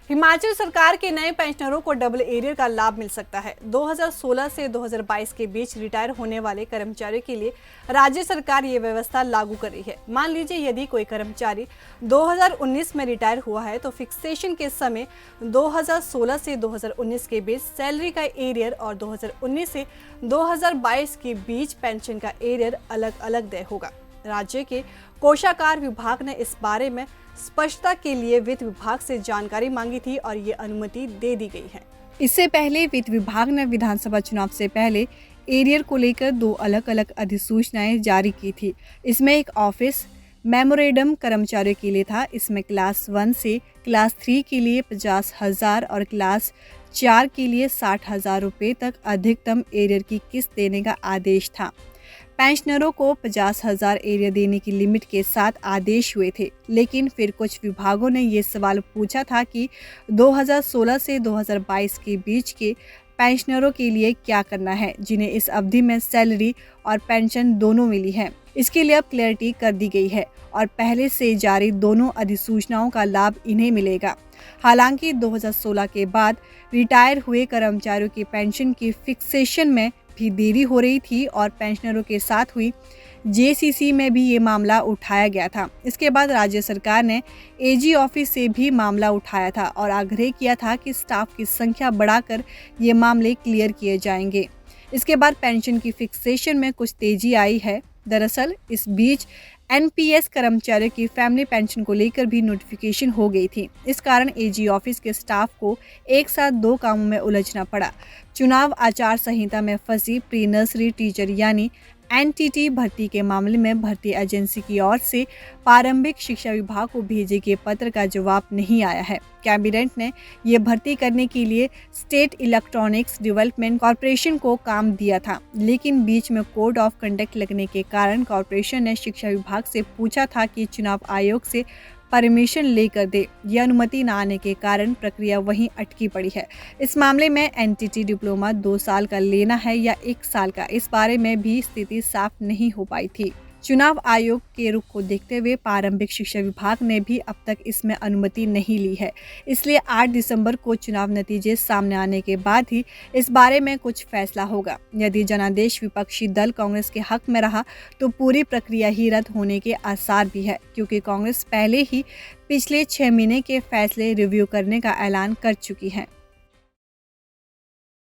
हिमाचल सरकार के नए पेंशनरों को डबल एरियर का लाभ मिल सकता है। 2016 से 2022 के बीच रिटायर होने वाले कर्मचारियों के लिए राज्य सरकार ये व्यवस्था लागू कर रही है। मान लीजिए यदि कोई कर्मचारी 2019 में रिटायर हुआ है तो फिक्सेशन के समय 2016 से 2019 के बीच सैलरी का एरियर और 2019 से 2022 के बीच पेंशन का एरियर अलग अलग तय होगा। राज्य के कोषागार विभाग ने इस बारे में स्पष्टता के लिए वित्त विभाग से जानकारी मांगी थी और ये अनुमति दे दी गई है। इससे पहले वित्त विभाग ने विधानसभा चुनाव से पहले एरियर को लेकर 2 अलग अलग अधिसूचनाएं जारी की थी। इसमें एक ऑफिस मेमोरेंडम कर्मचारियों के लिए था। इसमें क्लास 1 से क्लास 3 के लिए 50,000 और क्लास 4 के लिए 60,000 रुपये तक अधिकतम एरियर की किस्त देने का आदेश था। पेंशनरों को 50,000 एरियर देने की लिमिट के साथ आदेश हुए थे, लेकिन फिर कुछ विभागों ने ये सवाल पूछा था कि 2016 से 2022 के बीच के पेंशनरों के लिए क्या करना है, जिन्हें इस अवधि में सैलरी और पेंशन दोनों मिली है। इसके लिए अब क्लैरिटी कर दी गई है और पहले से जारी दोनों अधिसूचनाओं का लाभ इन्हें मिलेगा। हालांकि 2016 के बाद रिटायर हुए कर्मचारियों की पेंशन की फिक्सेशन में भी देरी हो रही थी और पेंशनरों के साथ हुई जेसीसी में भी ये मामला उठाया गया था। इसके बाद राज्य सरकार ने एजी ऑफिस से भी मामला उठाया था और आग्रह किया था कि स्टाफ की संख्या बढ़ाकर ये मामले क्लियर किए जाएंगे। इसके बाद पेंशन की फिक्सेशन में कुछ तेजी आई है। दरअसल इस बीच एनपीएस कर्मचारियों की फैमिली पेंशन को लेकर भी नोटिफिकेशन हो गई थी। इस कारण एजी ऑफिस के स्टाफ को एक साथ 2 कामों में उलझना पड़ा। चुनाव आचार संहिता में फंसी प्री नर्सरी टीचर यानी एनटीटी भर्ती के मामले में भर्ती एजेंसी की ओर से प्रारंभिक शिक्षा विभाग को भेजे गए पत्र का जवाब नहीं आया है। कैबिनेट ने ये भर्ती करने के लिए स्टेट इलेक्ट्रॉनिक्स डेवलपमेंट कॉरपोरेशन को काम दिया था, लेकिन बीच में कोड ऑफ कंडक्ट लगने के कारण कॉरपोरेशन ने शिक्षा विभाग से पूछा था कि चुनाव आयोग से परमिशन लेकर दे। यह अनुमति न आने के कारण प्रक्रिया वहीं अटकी पड़ी है। इस मामले में एनटीटी डिप्लोमा 2 साल का लेना है या 1 साल का, इस बारे में भी स्थिति साफ नहीं हो पाई थी। चुनाव आयोग के रुख को देखते हुए प्रारंभिक शिक्षा विभाग ने भी अब तक इसमें अनुमति नहीं ली है। इसलिए 8 दिसंबर को चुनाव नतीजे सामने आने के बाद ही इस बारे में कुछ फैसला होगा। यदि जनादेश विपक्षी दल कांग्रेस के हक में रहा तो पूरी प्रक्रिया ही रद्द होने के आसार भी है, क्योंकि कांग्रेस पहले ही पिछले 6 महीने के फैसले रिव्यू करने का ऐलान कर चुकी है।